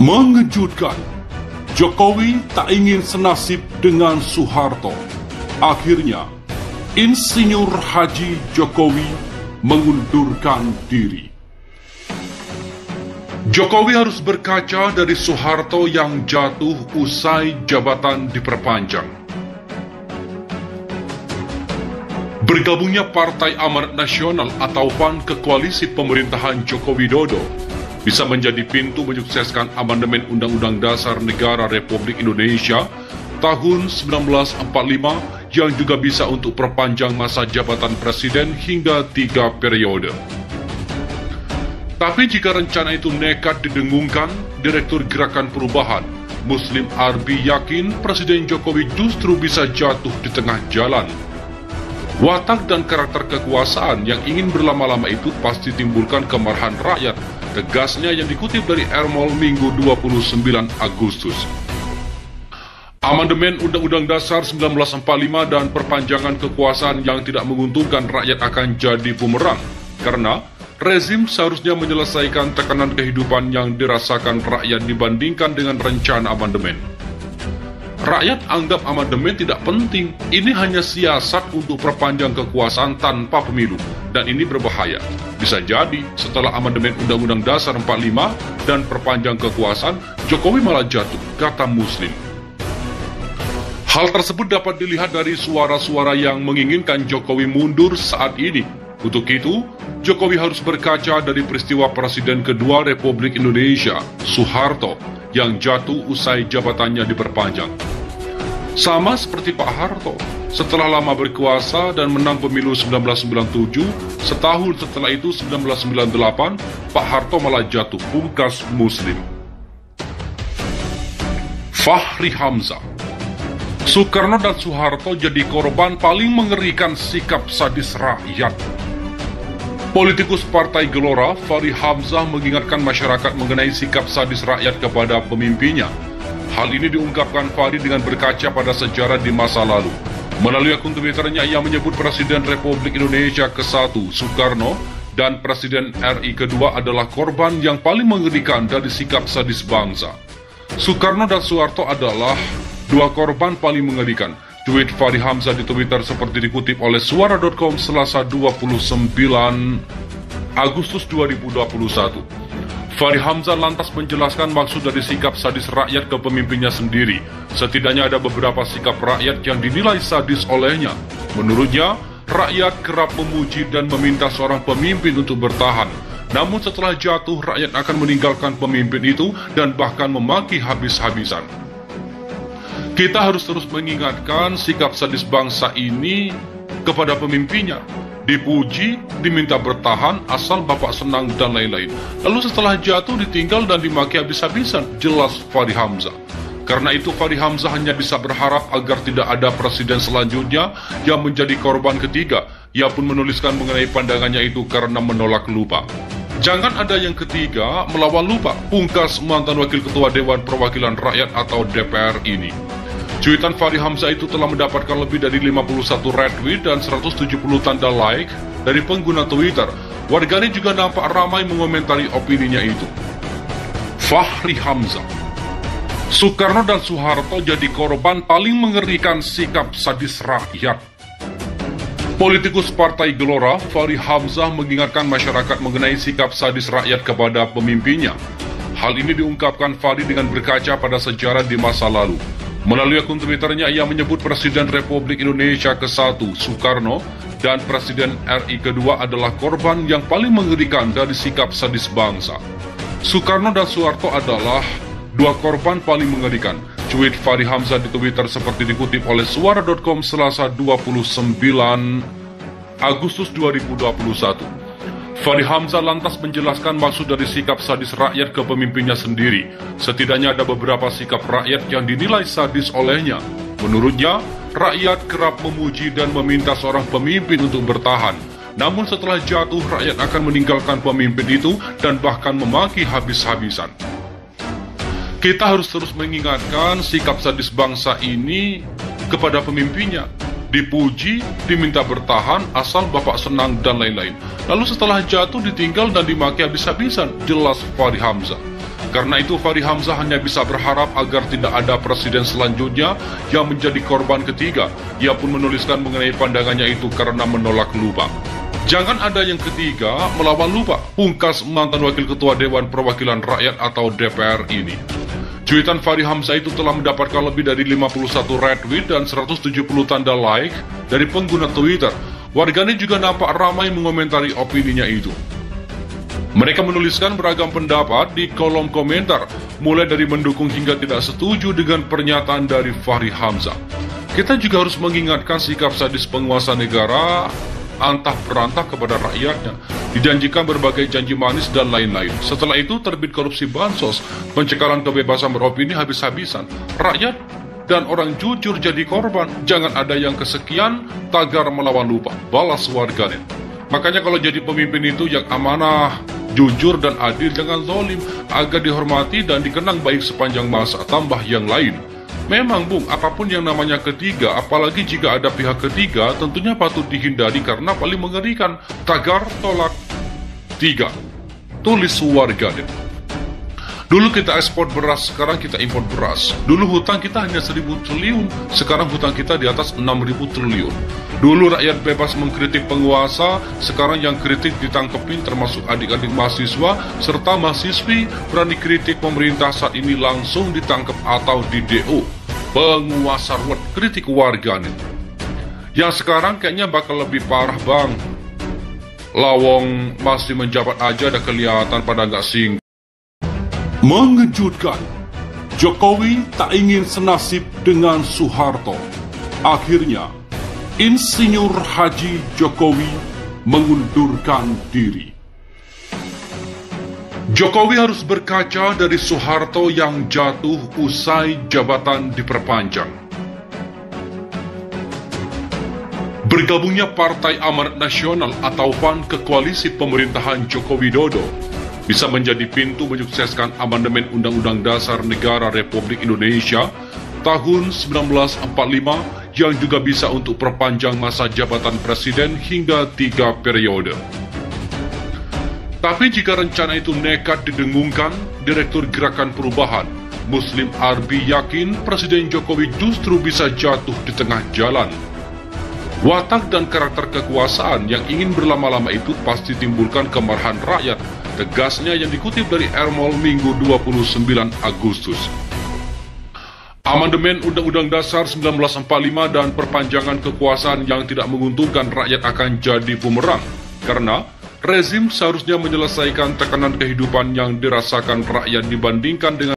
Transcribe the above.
Mengejutkan, Jokowi tak ingin senasib dengan Soeharto. Akhirnya, Insinyur Haji Jokowi mengundurkan diri. Jokowi harus berkaca dari Soeharto yang jatuh usai jabatan diperpanjang. Bergabungnya Partai Amanat Nasional atau PAN ke koalisi pemerintahan Joko Widodo bisa menjadi pintu menyukseskan amandemen Undang-Undang Dasar Negara Republik Indonesia tahun 1945 yang juga bisa untuk perpanjang masa jabatan presiden hingga 3 periode. Tapi jika rencana itu nekat didengungkan, Direktur Gerakan Perubahan, Muslim Arbi yakin Presiden Jokowi justru bisa jatuh di tengah jalan. Watak dan karakter kekuasaan yang ingin berlama-lama itu pasti timbulkan kemarahan rakyat, tegasnya yang dikutip dari Ermol Minggu 29 Agustus. Amandemen Undang-Undang Dasar 1945 dan perpanjangan kekuasaan yang tidak menguntungkan rakyat akan jadi bumerang, karena rezim seharusnya menyelesaikan tekanan kehidupan yang dirasakan rakyat dibandingkan dengan rencana amandemen. Rakyat anggap amandemen tidak penting, ini hanya siasat untuk perpanjang kekuasaan tanpa pemilu, dan ini berbahaya. Bisa jadi setelah amandemen Undang-Undang Dasar 45 dan perpanjang kekuasaan, Jokowi malah jatuh, kata Muslim. Hal tersebut dapat dilihat dari suara-suara yang menginginkan Jokowi mundur saat ini. Untuk itu, Jokowi harus berkaca dari peristiwa Presiden kedua Republik Indonesia, Soeharto, yang jatuh usai jabatannya diperpanjang. Sama seperti Pak Harto, setelah lama berkuasa dan menang pemilu 1997, setahun setelah itu 1998, Pak Harto malah jatuh, pungkas Muslim. Fahri Hamzah. Soekarno dan Soeharto jadi korban paling mengerikan sikap sadis rakyat. Politikus Partai Gelora, Fahri Hamzah mengingatkan masyarakat mengenai sikap sadis rakyat kepada pemimpinnya. Hal ini diungkapkan Fahri dengan berkaca pada sejarah di masa lalu. Melalui akun Twitternya, ia menyebut Presiden Republik Indonesia ke-1, Soekarno, dan Presiden RI kedua adalah korban yang paling mengerikan dari sikap sadis bangsa. Soekarno dan Soeharto adalah dua korban paling mengerikan. Tweet Fahri Hamzah di Twitter seperti dikutip oleh Suara.com Selasa 29 Agustus 2021. Fahri Hamzah lantas menjelaskan maksud dari sikap sadis rakyat ke pemimpinnya sendiri. Setidaknya ada beberapa sikap rakyat yang dinilai sadis olehnya. Menurutnya, rakyat kerap memuji dan meminta seorang pemimpin untuk bertahan. Namun setelah jatuh, rakyat akan meninggalkan pemimpin itu dan bahkan memaki habis-habisan. Kita harus terus mengingatkan sikap sadis bangsa ini kepada pemimpinnya. Dipuji, diminta bertahan, asal Bapak senang, dan lain-lain. Lalu setelah jatuh ditinggal dan dimaki habis-habisan, jelas Fahri Hamzah. Karena itu Fahri Hamzah hanya bisa berharap agar tidak ada presiden selanjutnya yang menjadi korban ketiga. Ia pun menuliskan mengenai pandangannya itu karena menolak lupa. Jangan ada yang ketiga melawan lupa, pungkas mantan Wakil Ketua Dewan Perwakilan Rakyat atau DPR ini. Cuitan Fahri Hamzah itu telah mendapatkan lebih dari 51 retweet dan 170 tanda like dari pengguna Twitter. Warganet juga nampak ramai mengomentari opininya itu. Fahri Hamzah. Soekarno dan Soeharto jadi korban paling mengerikan sikap sadis rakyat. Politikus Partai Gelora, Fahri Hamzah mengingatkan masyarakat mengenai sikap sadis rakyat kepada pemimpinnya. Hal ini diungkapkan Fahri dengan berkaca pada sejarah di masa lalu. Melalui akun Twitternya, ia menyebut Presiden Republik Indonesia ke-1, Soekarno, dan Presiden RI kedua adalah korban yang paling mengerikan dari sikap sadis bangsa. Soekarno dan Soeharto adalah dua korban paling mengerikan. Tweet Fahri Hamzah di Twitter seperti dikutip oleh Suara.com Selasa 29 Agustus 2021. Fahri Hamzah lantas menjelaskan maksud dari sikap sadis rakyat ke pemimpinnya sendiri. Setidaknya ada beberapa sikap rakyat yang dinilai sadis olehnya. Menurutnya, rakyat kerap memuji dan meminta seorang pemimpin untuk bertahan. Namun setelah jatuh, rakyat akan meninggalkan pemimpin itu dan bahkan memaki habis-habisan. Kita harus terus mengingatkan sikap sadis bangsa ini kepada pemimpinnya. Dipuji, diminta bertahan, asal Bapak senang, dan lain-lain. Lalu setelah jatuh ditinggal dan dimaki habis-habisan, jelas Fahri Hamzah. Karena itu Fachri Hamzah hanya bisa berharap agar tidak ada presiden selanjutnya yang menjadi korban ketiga. Ia pun menuliskan mengenai pandangannya itu karena menolak lupa. Jangan ada yang ketiga melawan lupa, pungkas mantan Wakil Ketua Dewan Perwakilan Rakyat atau DPR ini. Cuitan Fachri Hamzah itu telah mendapatkan lebih dari 51 retweet dan 170 tanda like dari pengguna Twitter. Warganet juga nampak ramai mengomentari opininya itu. Mereka menuliskan beragam pendapat di kolom komentar, mulai dari mendukung hingga tidak setuju dengan pernyataan dari Fachri Hamzah. Kita juga harus mengingatkan sikap sadis penguasa negara antah berantah kepada rakyatnya, dijanjikan berbagai janji manis dan lain-lain. Setelah itu terbit korupsi bansos, pencekalan kebebasan beropini habis-habisan. Rakyat dan orang jujur jadi korban. Jangan ada yang kesekian tagar melawan lupa, balas warganet. Makanya kalau jadi pemimpin itu yang amanah, jujur dan adil, jangan zalim, agar dihormati dan dikenang baik sepanjang masa. Tambah yang lain. Memang Bung, apapun yang namanya ketiga, apalagi jika ada pihak ketiga, tentunya patut dihindari karena paling mengerikan. Tagar tolak 3. Tulis warganet. Dulu kita ekspor beras, sekarang kita impor beras. Dulu hutang kita hanya 1.000 triliun, sekarang hutang kita di atas 6.000 triliun. Dulu rakyat bebas mengkritik penguasa, sekarang yang kritik ditangkepin termasuk adik-adik mahasiswa serta mahasiswi. Berani kritik pemerintah saat ini langsung ditangkap atau di DO. Penguasa ruwet kritik warganet. Yang sekarang kayaknya bakal lebih parah bang. Lawong masih menjabat aja dah kelihatan pada nggak sing. Mengejutkan, Jokowi tak ingin senasib dengan Soeharto. Akhirnya, Insinyur Haji Jokowi mengundurkan diri. Jokowi harus berkaca dari Soeharto yang jatuh usai jabatan diperpanjang. Bergabungnya Partai Amanat Nasional atau PAN ke koalisi pemerintahan Joko Widodo bisa menjadi pintu menyukseskan amandemen Undang-Undang Dasar Negara Republik Indonesia tahun 1945 yang juga bisa untuk perpanjang masa jabatan presiden hingga 3 periode. Tapi jika rencana itu nekat didengungkan, Direktur Gerakan Perubahan, Muslim Arbi yakin Presiden Jokowi justru bisa jatuh di tengah jalan. Watak dan karakter kekuasaan yang ingin berlama-lama itu pasti timbulkan kemarahan rakyat, tegasnya yang dikutip dari Ermol Minggu 29 Agustus. Amandemen Undang-Undang Dasar 1945 dan perpanjangan kekuasaan yang tidak menguntungkan rakyat akan jadi bumerang, karena rezim seharusnya menyelesaikan tekanan kehidupan yang dirasakan rakyat dibandingkan dengan